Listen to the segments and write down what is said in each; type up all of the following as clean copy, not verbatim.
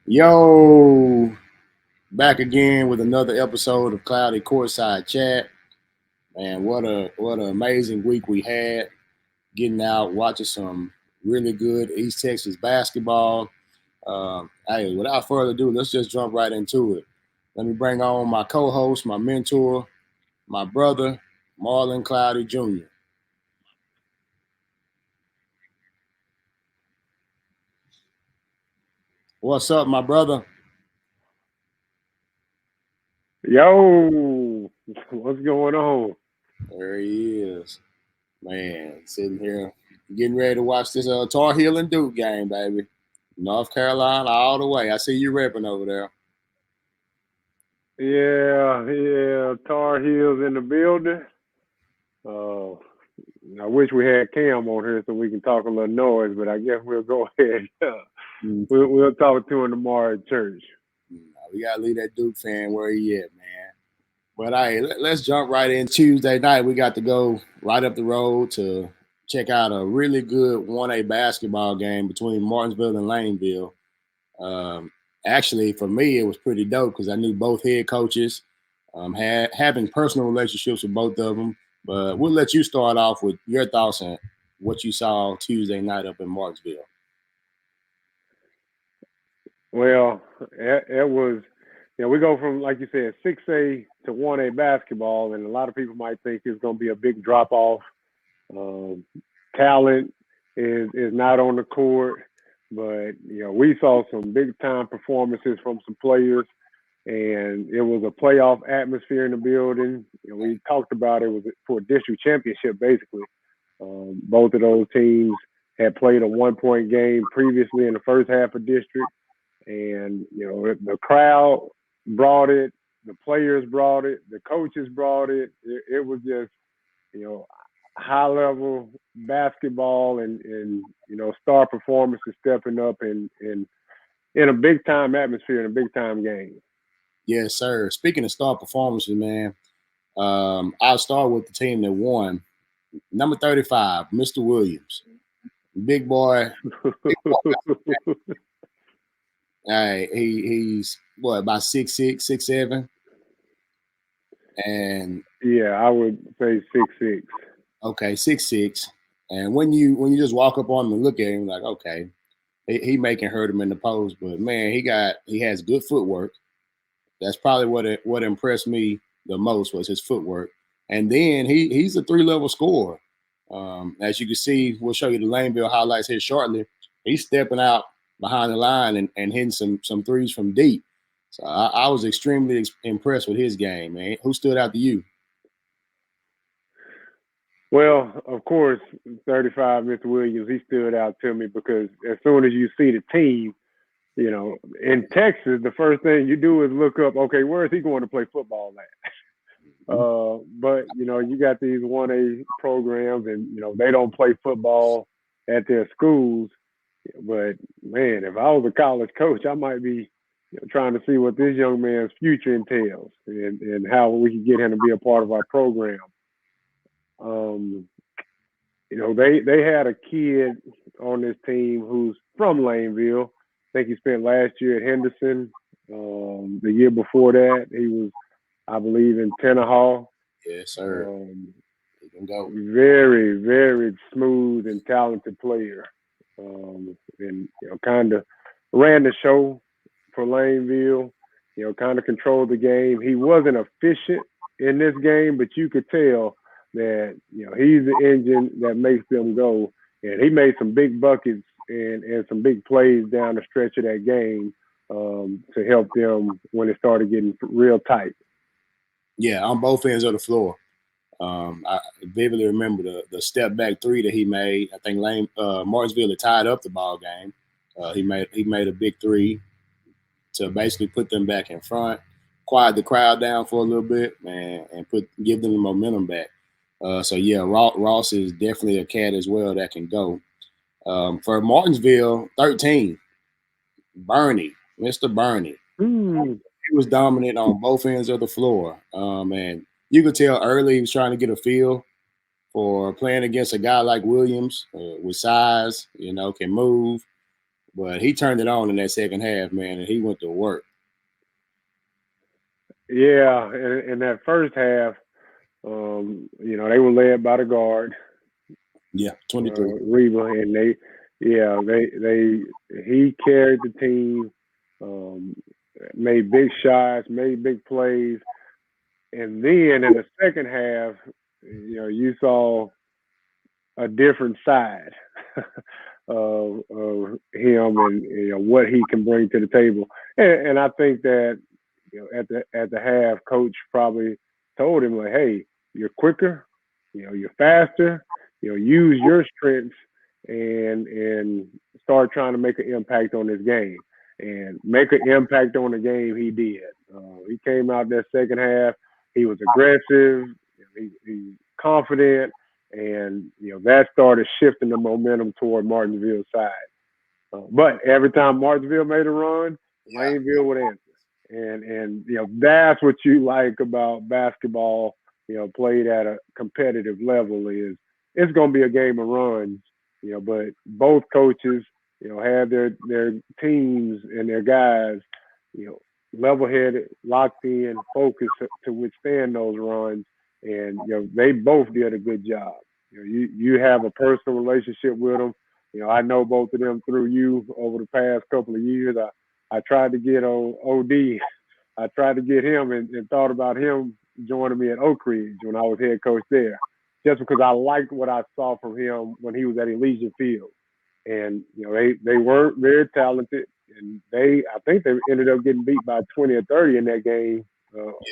Yo, back again with another episode of Cloudy Courtside Chat. Man, what an amazing week we had. Getting out, watching some really good East Texas basketball. Hey, without further ado, let's just jump right into it. Let me bring on my co-host, my mentor, my brother, Marlon Cloudy Jr. What's up, my brother? Yo, what's going on? There he is. Man, sitting here getting ready to watch this Tar Heel and Duke game, baby. North Carolina all the way. I see you repping over there. Yeah, Tar Heels in the building. Uh, I wish we had Cam on here so we can talk a little noise, but I guess we'll go ahead. Mm, We'll talk to him tomorrow at church. we gotta leave that Duke fan where he at, man. But hey, let's jump right in. Tuesday night, we got to go right up the road to check out a really good 1A basketball game between Martinsville and Laneville. Um, Actually, for me, it was pretty dope because I knew both head coaches, having personal relationships with both of them. But we'll let you start off with your thoughts on what you saw Tuesday night up in Martinsville. Well, it was, we go from, like you said, 6A to 1A basketball, and a lot of people might think it's going to be a big drop off. Um, Talent is not on the court, but we saw some big time performances from some players, and it was a playoff atmosphere in the building. We talked about it was for a district championship basically. Both of those teams had played a 1 point game previously in the first half of district, and the crowd brought it, the players brought it, the coaches brought it. It was just you know high level basketball, and star performances stepping up in a big time atmosphere in a big time game. Yes, sir. Speaking of star performances, man, I'll start with the team that won. Number 35, Mr. Williams. Big boy. Big boy. He's what, about 6'6", 6'7", and Yeah, I would say 6'6". okay, 6'6". And when you just walk up on him and look at him, like, okay, he making hurt him in the post, but man, he has good footwork. That's probably what impressed me the most was his footwork. And then he's a three-level scorer. As you can see, we'll show you the Laneville highlights here shortly. He's stepping out behind the line and hitting some threes from deep. So I was extremely impressed with his game, man. Who stood out to you? Well, of course, 35, Mr. Williams, he stood out to me because as soon as you see the team, in Texas, the first thing you do is look up, okay, where is he going to play football at? But you got these 1A programs, and they don't play football at their schools. But man, if I was a college coach, I might be trying to see what this young man's future entails, and how we can get him to be a part of our program. Um, they had a kid on this team who's from Laneville. I think he spent last year at Henderson. The year before that, he was, I believe, in Tenaha. Yes, sir. Um, He can go. Very, very smooth and talented player. And kind of ran the show for Laneville. Kind of controlled the game. He wasn't efficient in this game, but you could tell that he's the engine that makes them go. And he made some big buckets and some big plays down the stretch of that game, to help them when it started getting real tight. Yeah, on both ends of the floor. I vividly remember the step back three that he made. I think Martinsville had tied up the ball game. He made a big three to basically put them back in front, quiet the crowd down for a little bit, man, and give them the momentum back. So yeah, Ross is definitely a cat as well that can go. For Martinsville, 13, Bernie, Mr. Bernie. Mm. He was dominant on both ends of the floor. And you could tell early he was trying to get a feel for playing against a guy like Williams with size, can move. But he turned it on in that second half, man, and he went to work. Yeah, in that first half, you know, they were led by the guard. Yeah, 23. Reba, and he carried the team, made big shots, made big plays, and then in the second half, you know, you saw a different side of him and you know what he can bring to the table, and I think that you know at the half, coach probably told him like, hey, you're quicker, you know, you're faster, you know, use your strengths and start trying to make an impact on this game. And make an impact on the game, he did. He came out that second half. He was aggressive. He confident, and you know that started shifting the momentum toward Martinsville's side. But every time Martinsville made a run, Laneville would answer. And you know that's what you like about basketball. You know, played at a competitive level is it's going to be a game of runs. You know, but both coaches, you know, have their teams and their guys, you know, level-headed, locked in, focused to withstand those runs. And you know, they both did a good job. You know, you have a personal relationship with them. You know, I know both of them through you over the past couple of years. I tried to get on OD. I tried to get him and thought about him joining me at Oak Ridge when I was head coach there, just because I liked what I saw from him when he was at Elysian Field. And you know, they were very talented, and I think they ended up getting beat by 20 or 30 in that game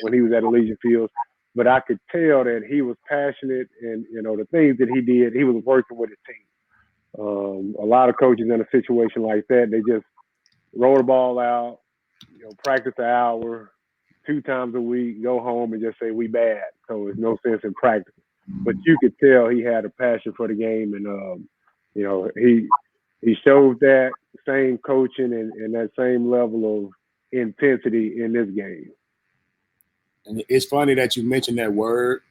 when he was at Elysian Field. But I could tell that he was passionate, and you know the things that he did, he was working with his team. A lot of coaches in a situation like that, they just roll the ball out, you know, practice an hour, 2 times a week, go home and just say we bad. So there's no sense in practice. But you could tell he had a passion for the game, and you know he showed that same coaching and that same level of intensity in this game. And it's funny that you mentioned that word.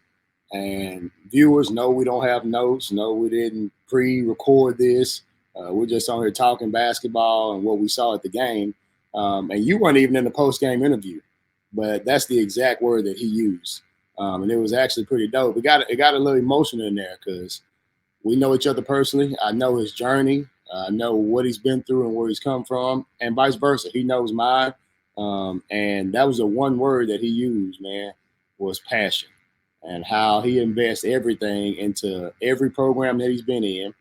And viewers know we don't have notes. No, we didn't pre-record this. We're just on here talking basketball and what we saw at the game. And you weren't even in the post-game interview, but that's the exact word that he used. And it was actually pretty dope. It got a little emotional in there because we know each other personally. I know his journey. I know what he's been through and where he's come from, and vice versa. He knows mine. And that was the one word that he used, man, was passion, and how he invests everything into every program that he's been in.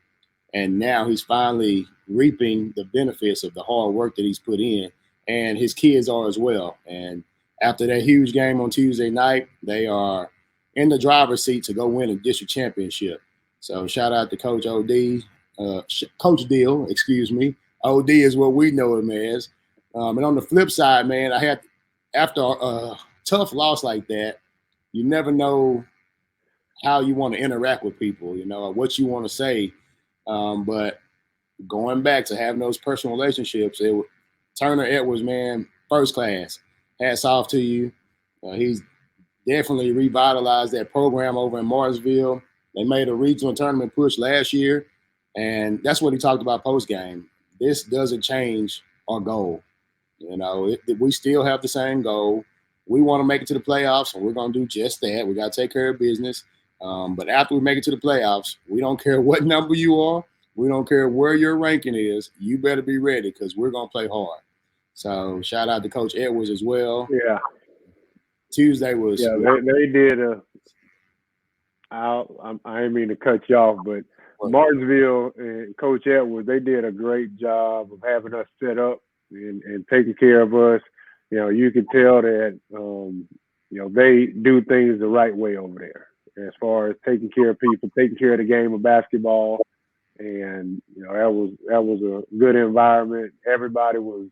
And now he's finally reaping the benefits of the hard work that he's put in. And his kids are as well. And after that huge game on Tuesday night, they are in the driver's seat to go win a district championship. So shout out to Coach OD, Coach Deal, excuse me. OD is what we know him as. And on the flip side, man, I had, after a tough loss like that, you never know how you want to interact with people, you know, or what you want to say. But going back to having those personal relationships, Turner Edwards, man, first class. Hats off to you. He's definitely revitalized that program over in Martinsville. They made a regional tournament push last year, and that's what he talked about post-game. This doesn't change our goal. You know, we still have the same goal. We want to make it to the playoffs, and we're going to do just that. We got to take care of business. But after we make it to the playoffs, we don't care what number you are. We don't care where your ranking is. You better be ready because we're going to play hard. So shout out to Coach Edwards as well. Yeah. Tuesday was. Yeah, they did I didn't mean to cut you off, but Martinsville and Coach Edwards, they did a great job of having us set up and taking care of us. You know, you can tell that, you know, they do things the right way over there as far as taking care of people, taking care of the game of basketball. And, you know, that was a good environment. Everybody was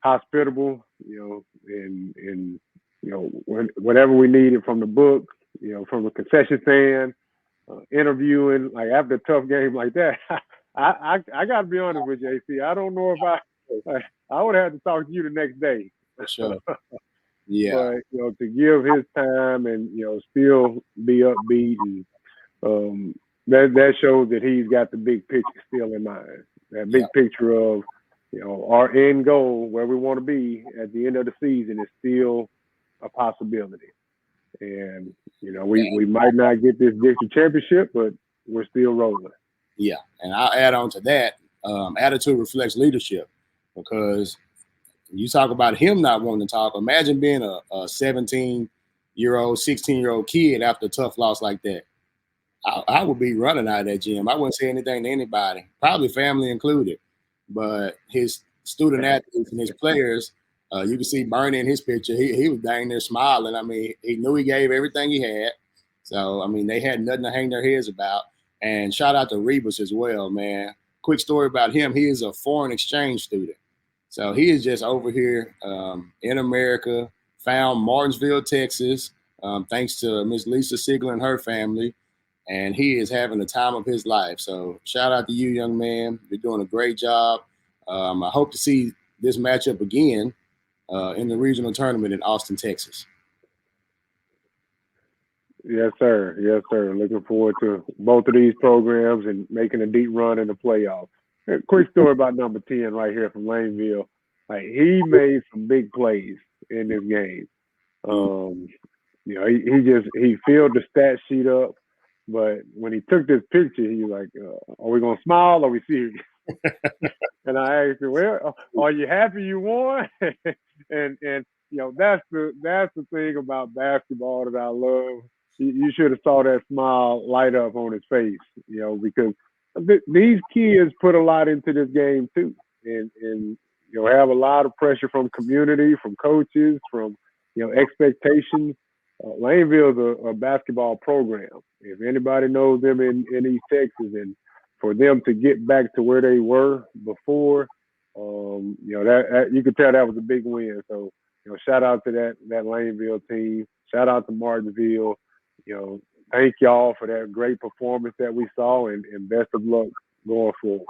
hospitable, you know, and you know, whatever we needed from the book, you know, from the concession stand, interviewing, like after a tough game like that, I got to be honest with you, AC. I don't know if I would have to talk to you the next day. For sure. Yeah. But, you know, to give his time and, you know, still be upbeat and that shows that he's got the big picture still in mind. That big picture of, our end goal, where we want to be at the end of the season, is still a possibility. And, we might not get this district championship, but we're still rolling. Yeah, and I'll add on to that. Attitude reflects leadership, because you talk about him not wanting to talk. Imagine being a 17-year-old, 16-year-old kid after a tough loss like that. I would be running out of that gym. I wouldn't say anything to anybody, probably family included. But his student athletes and his players, you can see Bernie in his picture. He was dang there smiling. I mean, he knew he gave everything he had. So, I mean, they had nothing to hang their heads about. And shout out to Rebus as well, man. Quick story about him. He is a foreign exchange student. So he is just over here in America, found Martinsville, Texas, thanks to Miss Lisa Sigler and her family. And he is having the time of his life. So shout out to you, young man. You're doing a great job. I hope to see this matchup again in the regional tournament in Austin, Texas. Yes, sir. Yes, sir. Looking forward to both of these programs and making a deep run in the playoffs. A quick story about number 10 right here from Laneville. Like, he made some big plays in this game. He filled the stat sheet up, but when he took this picture, he was like, "Are we gonna smile? Or are we serious?" And I asked him, "Well, are you happy you won?" and that's the thing about basketball that I love. You should have saw that smile light up on his face, because these kids put a lot into this game too, and have a lot of pressure from community, from coaches, from expectations. Laneville's a basketball program. If anybody knows them in East Texas, and for them to get back to where they were before, that you could tell that was a big win. So, shout out to that Laneville team. Shout out to Martinsville. Thank y'all for that great performance that we saw, and best of luck going forward.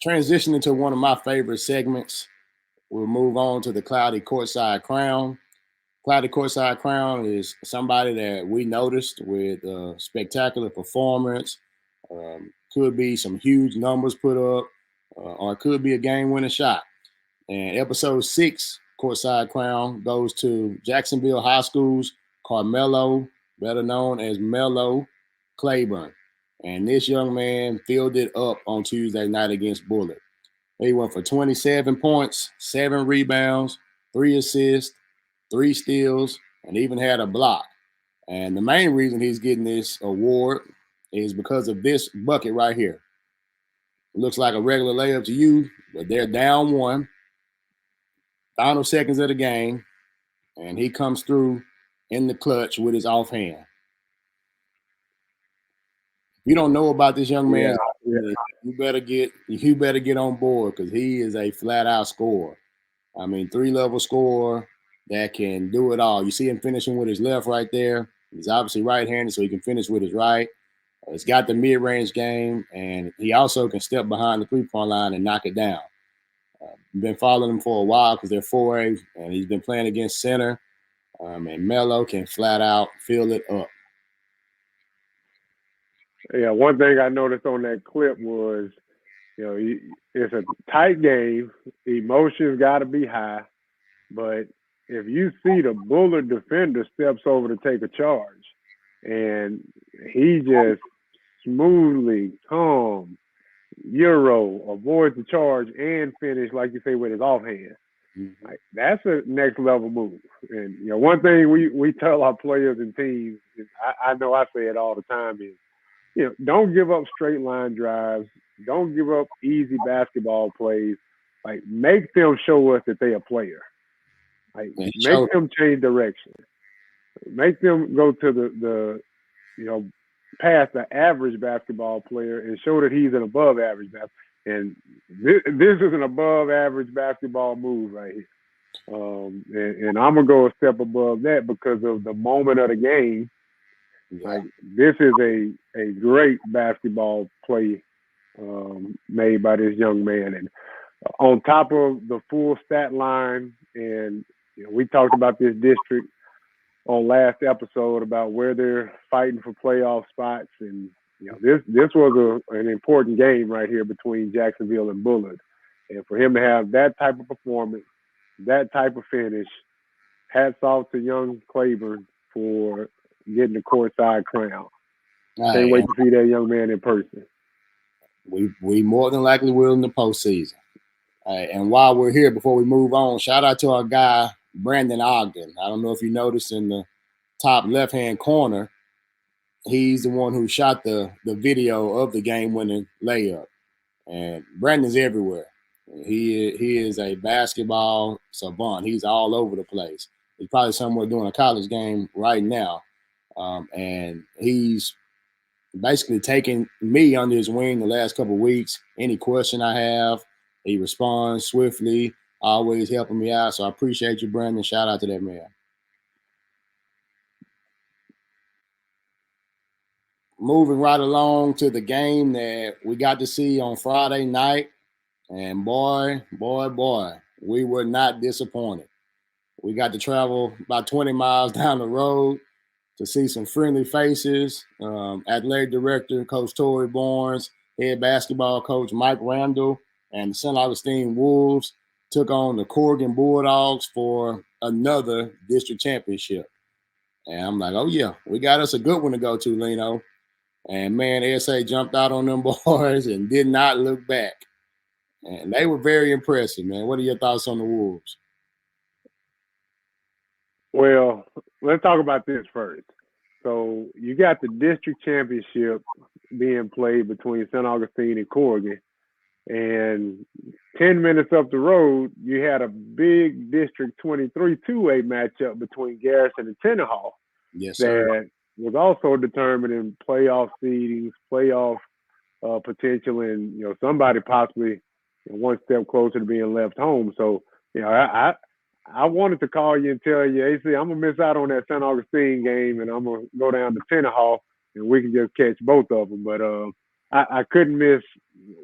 Transitioning to one of my favorite segments, we'll move on to the Cloudy Courtside Crown. Cloudy Courtside Crown is somebody that we noticed with a spectacular performance. Could be some huge numbers put up, or it could be a game-winning shot. And episode 6, Courtside Crown, goes to Jacksonville High School's Karmelo, better known as Melo Clayborne. And this young man filled it up on Tuesday night against Bullitt. He went for 27 points, 7 rebounds, 3 assists, 3 steals, and even had a block. And the main reason he's getting this award is because of this bucket right here. It looks like a regular layup to you, but they're down 1. Final seconds of the game, and he comes through in the clutch with his offhand. If you don't know about this young man, you better get on board, because he is a flat-out scorer. I mean, 3-level scorer that can do it all. You see him finishing with his left right there. He's obviously right-handed, so he can finish with his right. He's got the mid-range game, and he also can step behind the three-point line and knock it down. Been following him for a while because they're 4A, and he's been playing against center. And Melo can flat-out fill it up. Yeah, one thing I noticed on that clip was, it's a tight game. Emotions got to be high. But if you see the Bullard defender steps over to take a charge, and he just smoothly, calm, Euro, avoids the charge and finish, like you say, with his offhand. Mm-hmm. Like, that's a next level move. And one thing we tell our players and teams, I know I say it all the time, is don't give up straight line drives, don't give up easy basketball plays. Like, make them show us that they're a player. Like, make them change direction. Make them go to the past the average basketball player and show that he's an above average basketball. And this is an above average basketball move right here. And I'm going to go a step above that because of the moment of the game. Like, this is a great basketball play made by this young man. And on top of the full stat line, and we talked about this district on last episode about where they're fighting for playoff spots, and This was an important game right here between Jacksonville and Bullard. And for him to have that type of performance, that type of finish, hats off to young Clayborne for getting the courtside crown. Can't wait to see that young man in person. We more than likely will in the postseason. And while we're here, before we move on, shout out to our guy, Brandon Ogden. I don't know if you noticed in the top left-hand corner, he's the one who shot the video of the game-winning layup. And Brandon's everywhere. He is a basketball savant. He's all over the place. He's probably somewhere doing a college game right now. And he's basically taking me under his wing the last couple of weeks. Any question I have, he responds swiftly, always helping me out. So I appreciate you, Brandon. Shout out to that man. Moving right along to the game that we got to see on Friday night. And boy, we were not disappointed. We got to travel about 20 miles down the road to see some friendly faces. Athletic director, Coach Tory Barnes, head basketball coach Mike Randall, and the St. Augustine Wolves took on the Corrigan Bulldogs for another district championship. And I'm like, oh, yeah, we got us a good one to go to, Lino. And, man, SA jumped out on them boys and did not look back. And they were very impressive, man. What are your thoughts on the Wolves? Well, let's talk about this first. So you got the district championship being played between St. Augustine and Corrigan. And 10 minutes up the road, you had a big District 23 2A matchup between Garrison and Tennehaw. Yes, sir. That was also determining playoff seedings, playoff potential, and somebody possibly one step closer to being left home. So I wanted to call you and tell you, AC, I'm gonna miss out on that St. Augustine game, and I'm gonna go down to Tennehaw, and we can just catch both of them. But I couldn't miss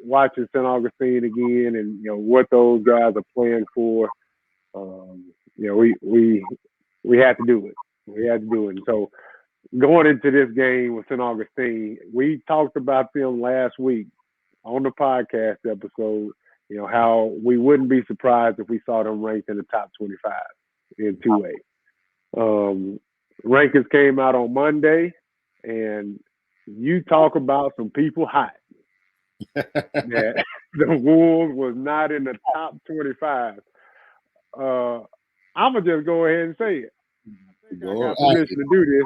watching St. Augustine again, and what those guys are playing for. We had to do it. We had to do it. And so going into this game with St. Augustine, we talked about them last week on the podcast episode. How we wouldn't be surprised if we saw them ranked in the top 25 in 2A. Rankings came out on Monday, and you talk about some people hot. That the Wolves was not in the top 25. I'm going to just go ahead and say it. I got permission to do this.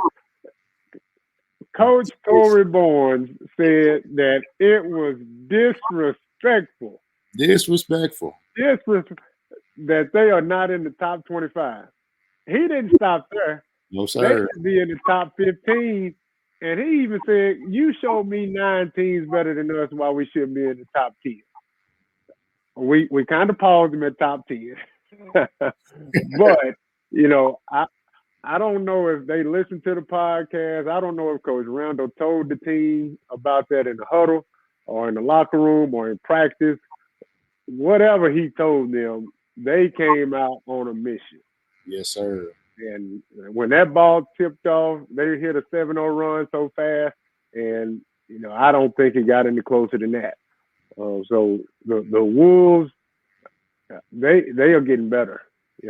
Coach Tory Barnes said that it was disrespectful. That they are not in the top 25. He didn't stop there. No, sir. They should be in the top 15. And he even said, you showed me 9 teams better than us, why we shouldn't be in the top 10. We kind of paused him at top 10. But, I don't know if they listened to the podcast. I don't know if Coach Randall told the team about that in the huddle or in the locker room or in practice. Whatever he told them, they came out on a mission. Yes, sir. And when that ball tipped off, they hit a 7-0 run so fast, and I don't think it got any closer than that. So the Wolves, they are getting better.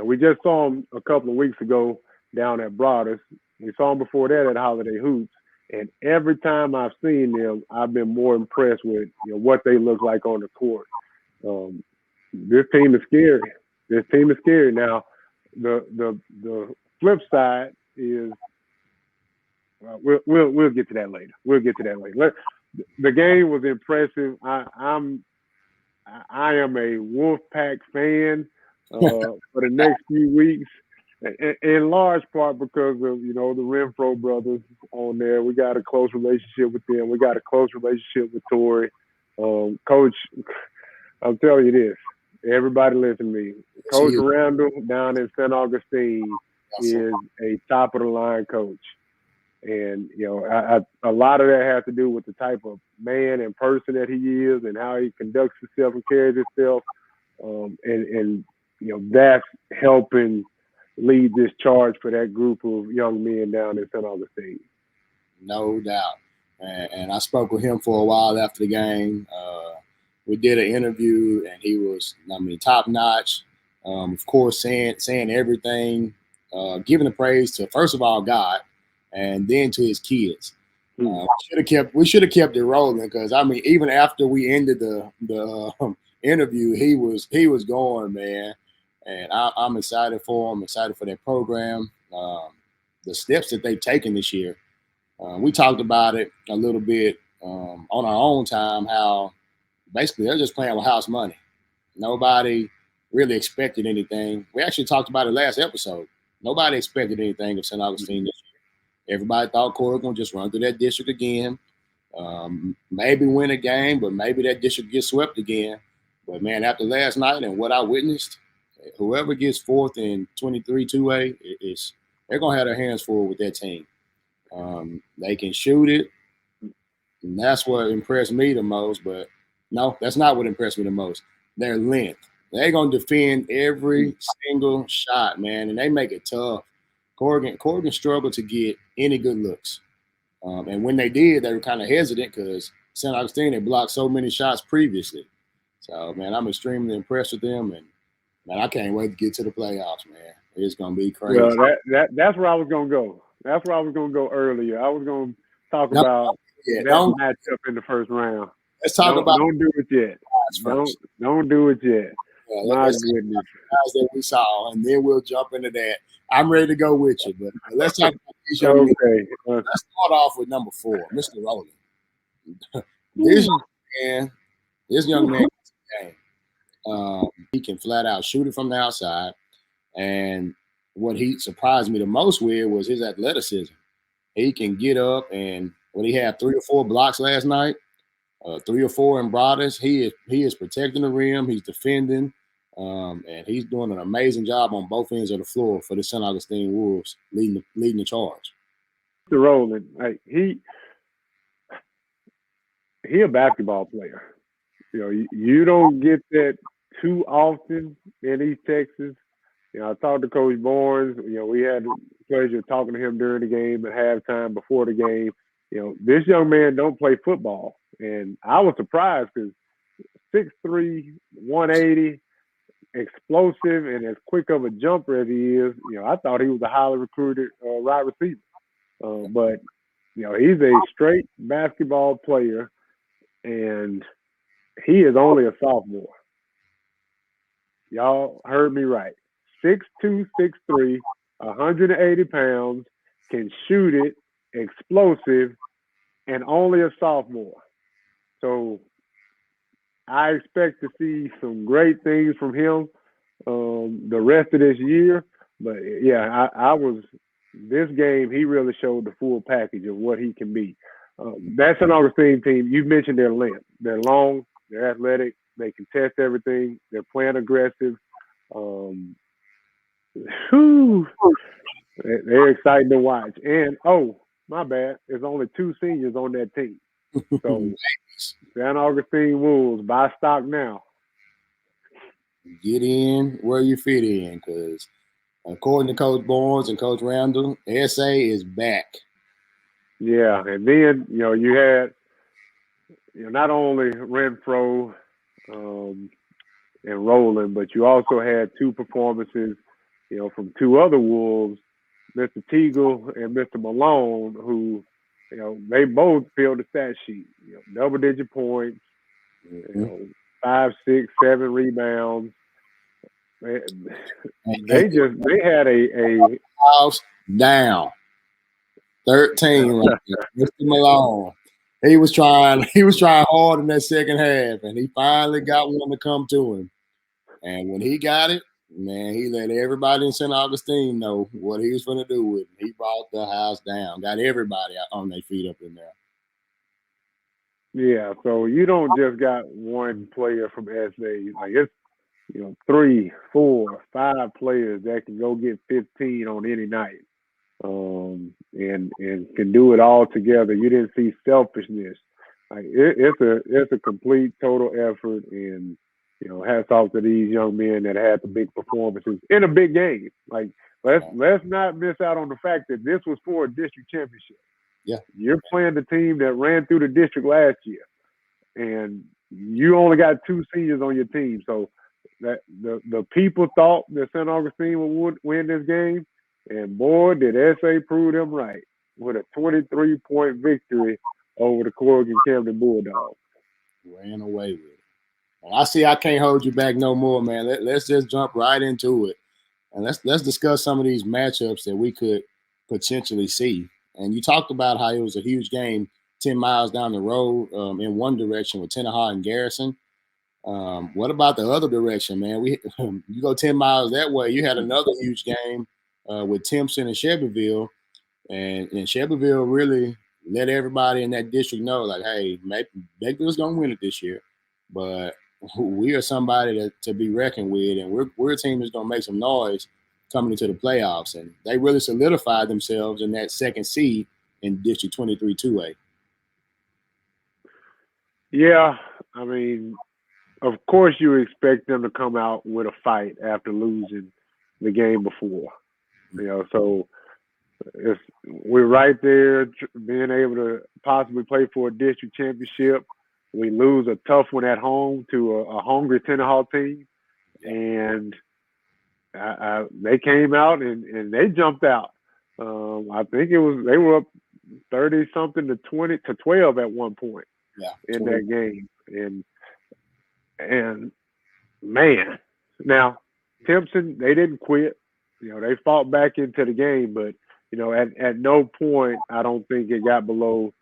We just saw them a couple of weeks ago down at Broadus. We saw them before that at Holiday Hoops, and every time I've seen them, I've been more impressed with what they look like on the court. This team is scary. Now, the flip side is we'll get to that later. The game was impressive. I am a Wolfpack fan for the next few weeks, in large part because of the Renfro brothers on there. We got a close relationship with them. We got a close relationship with Tory. Coach, I'll tell you this. Everybody listen to me. Coach Randall down in St. Augustine is a top-of-the-line coach. And, a lot of that has to do with the type of man and person that he is and how he conducts himself and carries himself. That's helping lead this charge for that group of young men down in St. Augustine. No doubt. and I spoke with him for a while after the game. We did an interview, and he was, top notch. Of course, saying everything, giving the praise to first of all God, and then to his kids. We should have kept it rolling because even after we ended the interview, he was going, man, and I'm excited for him. Excited for that program, the steps that they've taken this year. We talked about it a little bit on our own time. How basically they're just playing with house money. Nobody really expected anything. We actually talked about it last episode. Nobody expected anything of St. Augustine this year. Everybody thought Corrigan would just run through that district again, maybe win a game, but maybe that district gets swept again. But, man, after last night and what I witnessed, whoever gets fourth in 23 2A, they're going to have their hands full with that team. They can shoot it, and that's what impressed me the most. But, no, that's not what impressed me the most. Their length. They're going to defend every single shot, man, and they make it tough. Corrigan struggled to get any good looks. And when they did, they were kind of hesitant because St. Augustine had blocked so many shots previously. So, man, I'm extremely impressed with them. And, man, I can't wait to get to the playoffs, man. It's going to be crazy. Well, that's where I was going to go. That's where I was going to go earlier. I was going to talk about that matchup in the first round. Let's talk about. Don't do it yet. Don't do it yet. Yeah, my goodness. Guys that we saw, and then we'll jump into that. I'm ready to go with you, but let's talk about these young men. Let's start off with number 4, Mr. Roland. This young man, he can flat out shoot it from the outside, and what he surprised me the most with was his athleticism. He can get up, and when he had 3 or 4 blocks last night, 3 or 4 in Broadus, he is protecting the rim, he's defending, and he's doing an amazing job on both ends of the floor for the St. Augustine Wolves, leading the charge. Mr. Roland, he a basketball player. You know, you don't get that too often in East Texas. You know, I talked to Coach Barnes. You know, we had the pleasure of talking to him during the game, at halftime, before the game. You know, this young man don't play football. And I was surprised because 6'3", 180, explosive, and as quick of a jumper as he is, you know, I thought he was a highly recruited wide receiver. But, you know, he's a straight basketball player, and he is only a sophomore. Y'all heard me right. 6'2", 6'3", 180 pounds, can shoot it, explosive, and only a sophomore. So I expect to see some great things from him the rest of this year. But, yeah, this game, he really showed the full package of what he can be. That's an Augustine team. You mentioned their length. They're long, they're athletic, they can test everything, they're playing aggressive. They're exciting to watch. And, my bad, there's only 2 seniors on that team. So, St. Augustine Wolves, buy stock now. Get in where you fit in, because according to Coach Barnes and Coach Randall, SA is back. Yeah, and then, you know, you had, you know, not only Renfro and Roland, but you also had 2 performances, you know, from 2 other Wolves, Mr. Teagle and Mr. Malone, who, you know, they both filled the stat sheet. You know, double-digit points, you know, 5, 6, 7 rebounds. They had a house down 13 right there. Mr. Malone. He was trying hard in that second half, and he finally got one to come to him. And when he got it, man, he let everybody in St. Augustine know what he was going to do with it. He brought the house down, got everybody on their feet up in there. Yeah, so you don't just got one player from SA. Like, it's, you know, 3, 4, 5 players that can go get 15 on any night, and can do it all together. You didn't see selfishness. Like, it's a complete total effort, and, you know, hats off to these young men that had the big performances in a big game. Like, let's not miss out on the fact that this was for a district championship. Yeah. You're playing the team that ran through the district last year, and you only got 2 seniors on your team. So that the people thought that St. Augustine would win this game, and boy, did SA prove them right with a 23-point victory over the Corrigan Camden Bulldogs. Ran away with it. Well, I see I can't hold you back no more, man. Let's just jump right into it. And let's discuss some of these matchups that we could potentially see. And you talked about how it was a huge game 10 miles down the road in one direction with Tenaha and Garrison. What about the other direction, man? You go 10 miles that way, you had another huge game with Timpson and Shelbyville. And Shelbyville really let everybody in that district know, like, hey, Beckville's going to win it this year. But we are somebody to be reckoned with, and we're a team that's going to make some noise coming into the playoffs. And they really solidified themselves in that second seed in District 23 2A. Yeah, I mean, of course you expect them to come out with a fight after losing the game before. So we're right there being able to possibly play for a district championship. We lose a tough one at home to a hungry Tenaha team, and they came out and they jumped out. I think they were up 30-something to 20-12 at one point in that game, and man, now Timpson, they didn't quit. They fought back into the game, but at no point I don't think it got below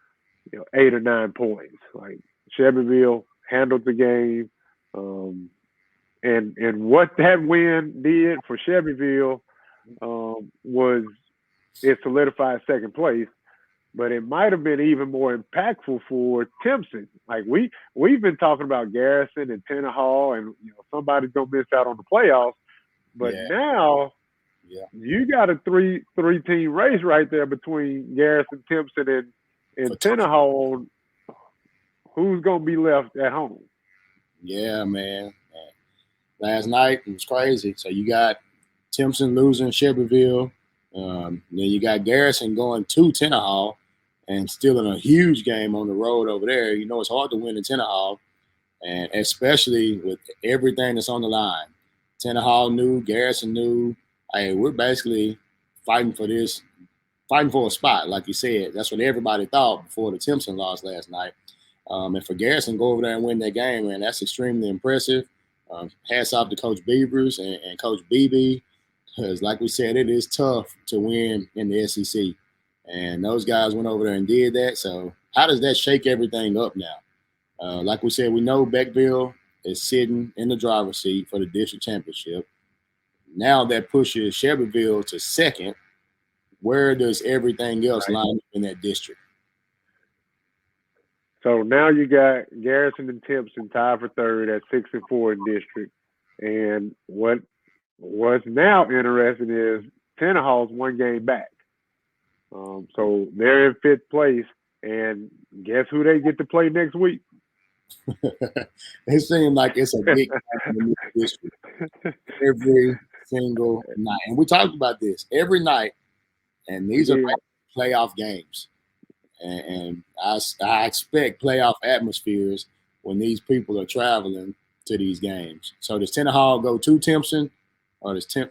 8 or 9 points. Like Shelbyville handled the game, and what that win did for Shelbyville was it solidified second place, but it might have been even more impactful for Timpson. Like we've been talking about Garrison and Tenaha, and somebody's gonna miss out on the playoffs, but now you got a three-team race right there between Garrison, Timpson, and Tenaha on who's going to be left at home. Yeah, man. Last night it was crazy. So you got Timpson losing Shelbyville. Then you got Garrison going to Tenaha and still in a huge game on the road over there. It's hard to win in Tenaha, and especially with everything that's on the line. Tenaha knew, Garrison knew. Hey, we're basically fighting for a spot, like you said. That's what everybody thought before the Timpson loss last night. And for Garrison to go over there and win that game, man, that's extremely impressive. Hats off to Coach Beavers and Coach BB, because like we said, it is tough to win in the SEC. And those guys went over there and did that. So how does that shake everything up now? Like we said, we know Beckville is sitting in the driver's seat for the district championship. Now that pushes Shelbyville to second. Where does everything else line up in that district? So now you got Garrison and Timpson tied for third at 6-4 in district. And what's now interesting is Tenaha's 1 game back. So they're in 5th place. And guess who they get to play next week? It seems like it's a big game in this district. Every single night. And we talked about this every night. And these are playoff games. And I expect playoff atmospheres when these people are traveling to these games. So does Tenaha go to Timpson, or does I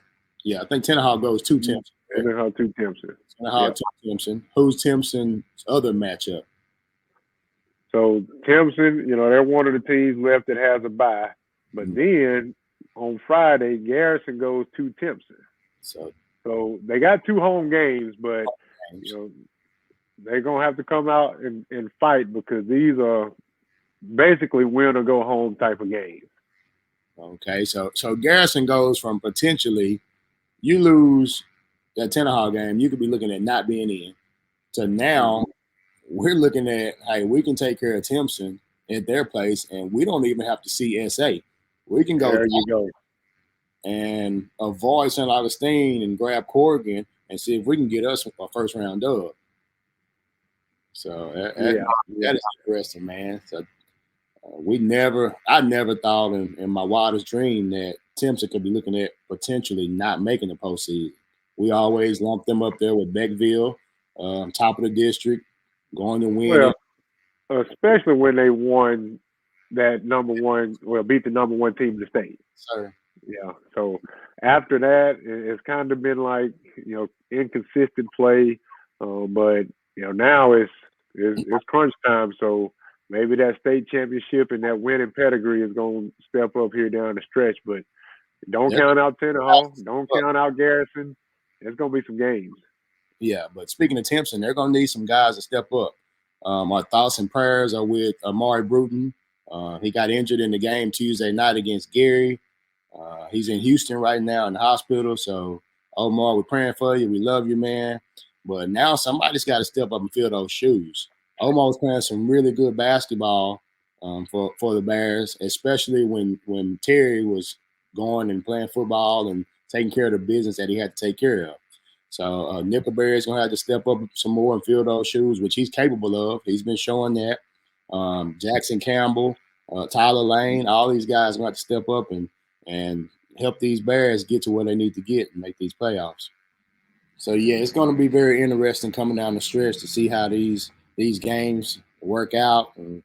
think Tenaha goes to Timpson. Tenaha to Timpson. Tenaha to Timpson. Who's Timpson's other matchup? So Timpson, they're one of the teams left that has a bye. But then on Friday, Garrison goes to Timpson. So they got 2 home games, but they're gonna have to come out and fight, because these are basically win or go home type of games. Okay, so Garrison goes from potentially you lose that Tenaha game, you could be looking at not being in, to now we're looking at, hey, we can take care of Timpson at their place, and we don't even have to see SA. We can go. There you go. And avoid St. Augustine and grab Corrigan and see if we can get us a first round dub. So that is interesting, man. So I never thought in my wildest dream that Timpson could be looking at potentially not making the postseason. We always lump them up there with Beckville, top of the district, going to win Well, it. especially when they won that beat the number one team in the state. Sir. Yeah. So after that, it's kind of been like, inconsistent play. But now it's crunch time. So maybe that state championship and that winning pedigree is going to step up here down the stretch. But don't count out Tennehaw. Don't count out Garrison. There's going to be some games. Yeah, but speaking of Timpson, they're going to need some guys to step up. Our thoughts and prayers are with Amari Bruton. He got injured in the game Tuesday night against Gary. He's in Houston right now in the hospital. So, Omar, we're praying for you. We love you, man. But now somebody's got to step up and fill those shoes. Omar's playing some really good basketball for the Bears, especially when Terry was going and playing football and taking care of the business that he had to take care of. So Nickelberry is going to have to step up some more and fill those shoes, which he's capable of. He's been showing that. Jackson Campbell, Tyler Lane, all these guys are going to have to step up and help these Bears get to where they need to get and make these playoffs. So, yeah, it's going to be very interesting coming down the stretch to see how these games work out. And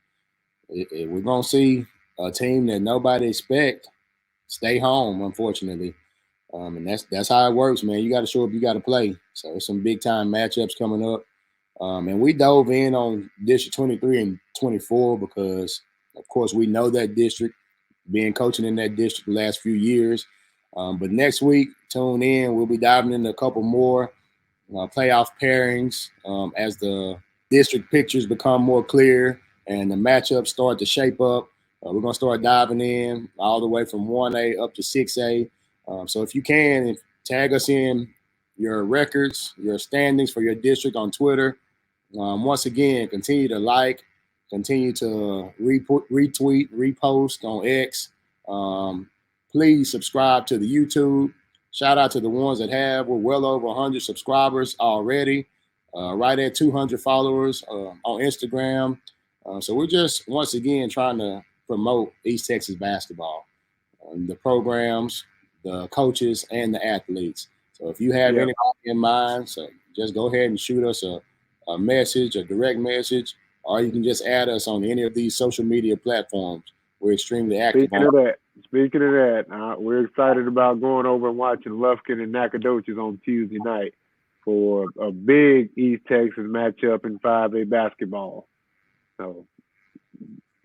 we're going to see a team that nobody expect stay home, unfortunately. And that's how it works, man. You got to show up, you got to play. So there's some big time matchups coming up. And we dove in on District 23 and 24 because, of course, we know that district, being coaching in that district the last few years. But next week, tune in. We'll be diving into a couple more playoff pairings as the district pictures become more clear and the matchups start to shape up. We're going to start diving in all the way from 1A up to 6A. So if you can, tag us in your records, your standings for your district on Twitter. Once again, continue to like, continue to retweet, repost on X. Please subscribe to the YouTube. Shout out to the ones that have. We're well over 100 subscribers already, right at 200 followers on Instagram. So we're just, once again, trying to promote East Texas basketball, the programs, the coaches, and the athletes. So if you have anybody in mind, so just go ahead and shoot us a message, a direct message, or you can just add us on any of these social media platforms. We're extremely active. Speaking of that, we're excited about going over and watching Lufkin and Nacogdoches on Tuesday night for a big East Texas matchup in 5A basketball. So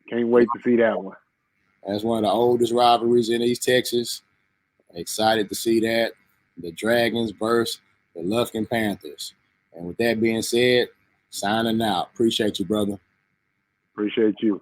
can't wait to see that one. That's one of the oldest rivalries in East Texas. Excited to see that. The Dragons versus the Lufkin Panthers. And with that being said, signing out. Appreciate you, brother. Appreciate you.